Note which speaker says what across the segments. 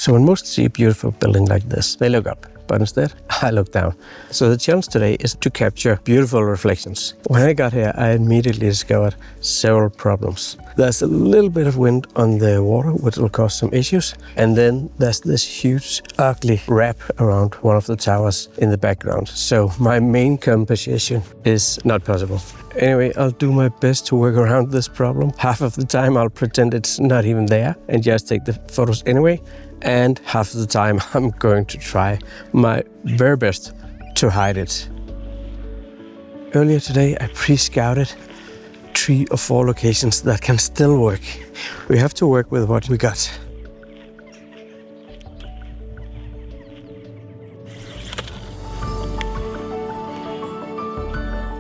Speaker 1: So when most see a beautiful building like this, they look up, but instead I look down. So the challenge today is to capture beautiful reflections. When I got here, I immediately discovered several problems. There's a little bit of wind on the water, which will cause some issues. And then there's this huge, ugly wrap around one of the towers in the background. So my main composition is not possible. Anyway, I'll do my best to work around this problem. Half of the time I'll pretend it's not even there and just take the photos anyway. And half of the time I'm going to try my very best to hide it. Earlier today I pre-scouted 3 or 4 locations that can still work. We have to work with what we got.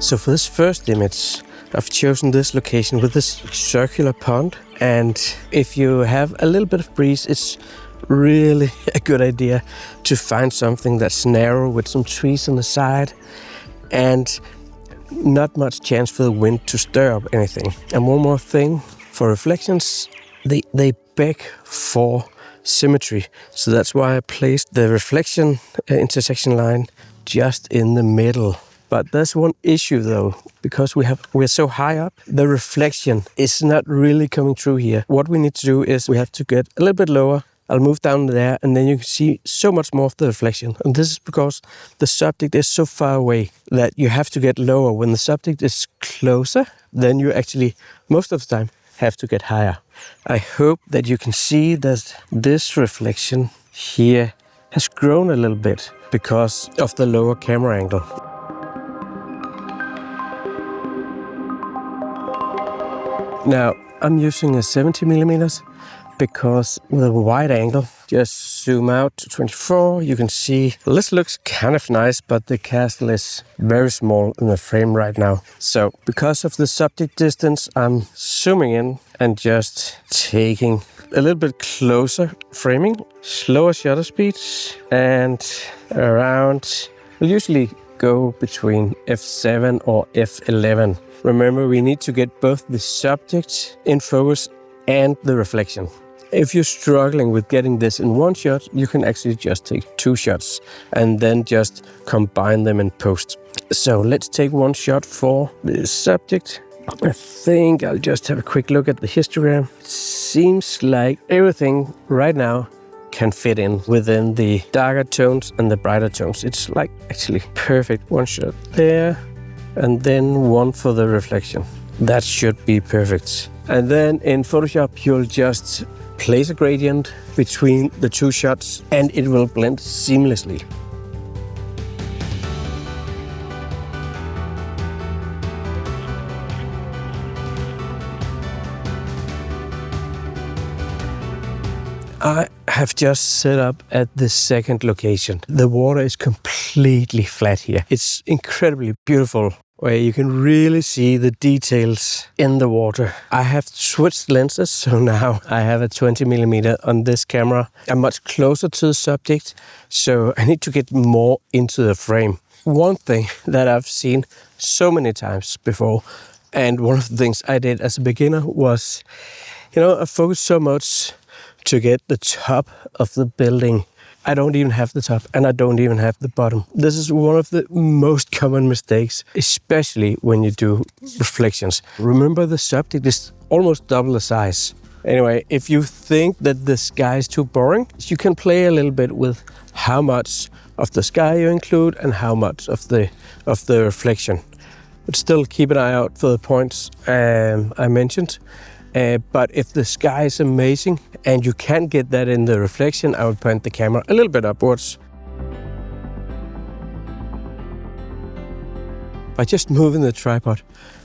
Speaker 1: So for this first image, I've chosen this location with this circular pond. And if you have a little bit of breeze, it's really a good idea to find something that's narrow with some trees on the side and not much chance for the wind to stir up anything. And one more thing, for reflections, they beg for symmetry. So that's why I placed the reflection intersection line just in the middle. But there's one issue though, because we're so high up, the reflection is not really coming through here. What we need to do is we have to get a little bit lower. I'll move down there and then you can see so much more of the reflection. And this is because the subject is so far away that you have to get lower. When the subject is closer, then you actually, most of the time, have to get higher. I hope that you can see that this reflection here has grown a little bit because of the lower camera angle. Now, I'm using a 70mm because with a wide angle, just zoom out to 24, you can see this looks kind of nice, but the castle is very small in the frame right now. So because of the subject distance, I'm zooming in and just taking a little bit closer framing, slower shutter speeds, and around, we'll usually go between f7 or f11. Remember, we need to get both the subject in focus and the reflection. If you're struggling with getting this in one shot, you can actually just take 2 shots and then just combine them in post. So let's take one shot for the subject. I think I'll just have a quick look at the histogram. It seems like everything right now can fit in within the darker tones and the brighter tones. It's like actually perfect. One shot there and then one for the reflection. That should be perfect. And then in Photoshop, you'll just place a gradient between the 2 shots and it will blend seamlessly. I have just set up at the second location. The water is completely flat here. It's incredibly beautiful, where you can really see the details in the water. I have switched lenses, so now I have a 20mm on this camera. I'm much closer to the subject, so I need to get more into the frame. One thing that I've seen so many times before, and one of the things I did as a beginner was, I focused so much to get the top of the building. I don't even have the top and I don't even have the bottom. This is one of the most common mistakes, especially when you do reflections. Remember, the subject is almost double the size. Anyway, if you think that the sky is too boring, you can play a little bit with how much of the sky you include and how much of the reflection. But still keep an eye out for the points I mentioned. But if the sky is amazing and you can't get that in the reflection, I would point the camera a little bit upwards. By just moving the tripod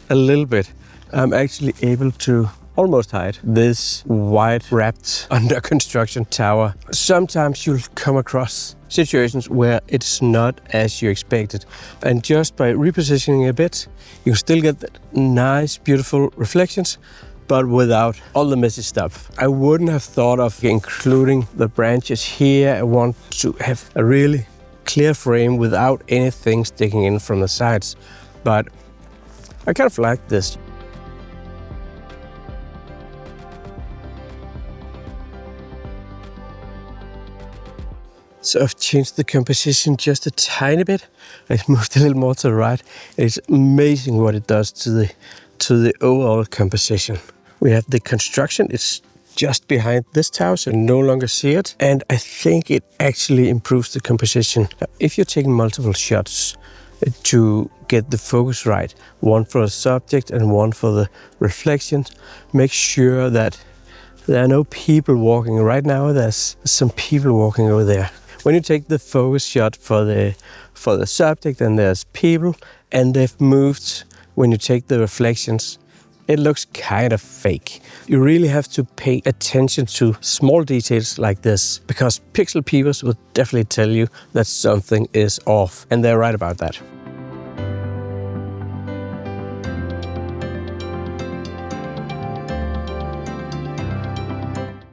Speaker 1: a little bit, I'm actually able to almost hide this wide wrapped under construction tower. Sometimes you'll come across situations where it's not as you expected. And just by repositioning a bit, you still get that nice, beautiful reflections, but without all the messy stuff. I wouldn't have thought of including the branches here. I want to have a really clear frame without anything sticking in from the sides. But I kind of like this. So I've changed the composition just a tiny bit. I've moved a little more to the right. It's amazing what it does to the overall composition. We have the construction. It's just behind this tower, so you no longer see it. And I think it actually improves the composition. If you're taking multiple shots to get the focus right, one for the subject and one for the reflection, make sure that there are no people walking. Right now there's some people walking over there. When you take the focus shot for the subject and there's people and they've moved, when you take the reflections, it looks kind of fake. You really have to pay attention to small details like this, because pixel peepers will definitely tell you that something is off, and they're right about that.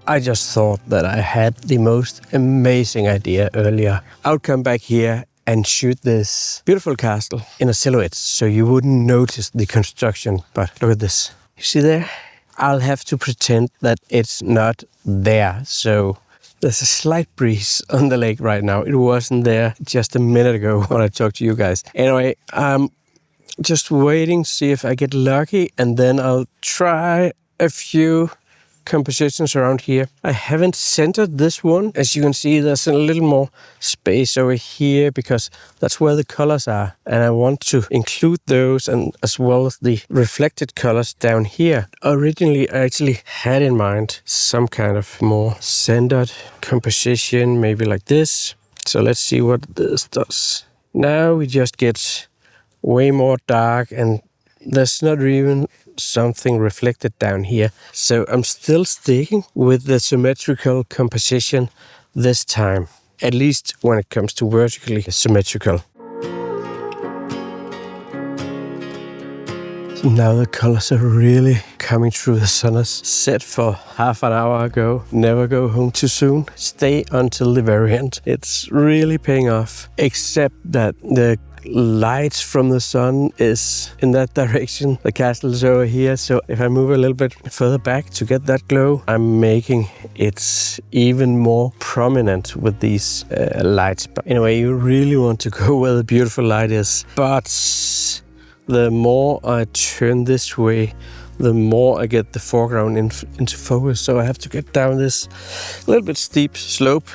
Speaker 1: I just thought that I had the most amazing idea earlier. I would come back here and shoot this beautiful castle in a silhouette so you wouldn't notice the construction. But look at this. You see there? I'll have to pretend that it's not there. So there's a slight breeze on the lake right now. It wasn't there just a minute ago when I talked to you guys. Anyway, I'm just waiting to see if I get lucky, and then I'll try a few compositions around here. I haven't centered this one. As you can see, there's a little more space over here because that's where the colors are, and I want to include those, and as well as the reflected colors down here. Originally, I actually had in mind some kind of more centered composition, maybe like this. So let's see what this does. Now we just get way more dark, and there's not even something reflected down here. So I'm still sticking with the symmetrical composition this time, at least when it comes to vertically symmetrical. So now the colors are really coming through. The sun is set for half an hour ago. Never go home too soon. Stay until the very end. It's really paying off, except that the light from the sun is in that direction. The castle is over here, so if I move a little bit further back to get that glow, I'm making it even more prominent with these lights. But anyway, you really want to go where the beautiful light is. But the more I turn this way, the more I get the foreground into focus. So I have to get down this little bit steep slope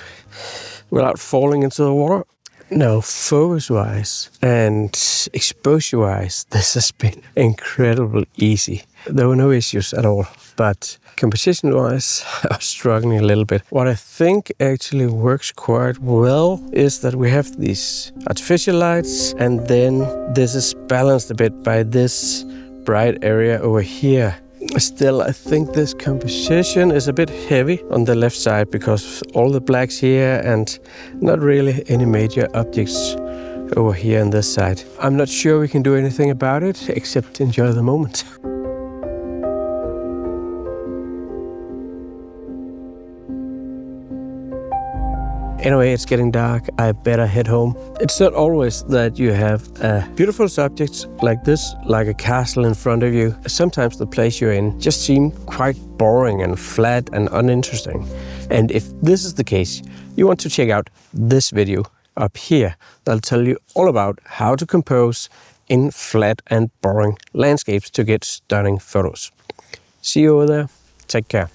Speaker 1: without falling into the water. No, focus-wise and exposure-wise, this has been incredibly easy. There were no issues at all, but composition-wise, I was struggling a little bit. What I think actually works quite well is that we have these artificial lights, and then this is balanced a bit by this bright area over here. Still, I think this composition is a bit heavy on the left side because all the blacks here and not really any major objects over here on this side. I'm not sure we can do anything about it except enjoy the moment. Anyway, it's getting dark. I better head home. It's not always that you have beautiful subjects like this, like a castle in front of you. Sometimes the place you're in just seems quite boring and flat and uninteresting. And if this is the case, you want to check out this video up here. That'll tell you all about how to compose in flat and boring landscapes to get stunning photos. See you over there. Take care.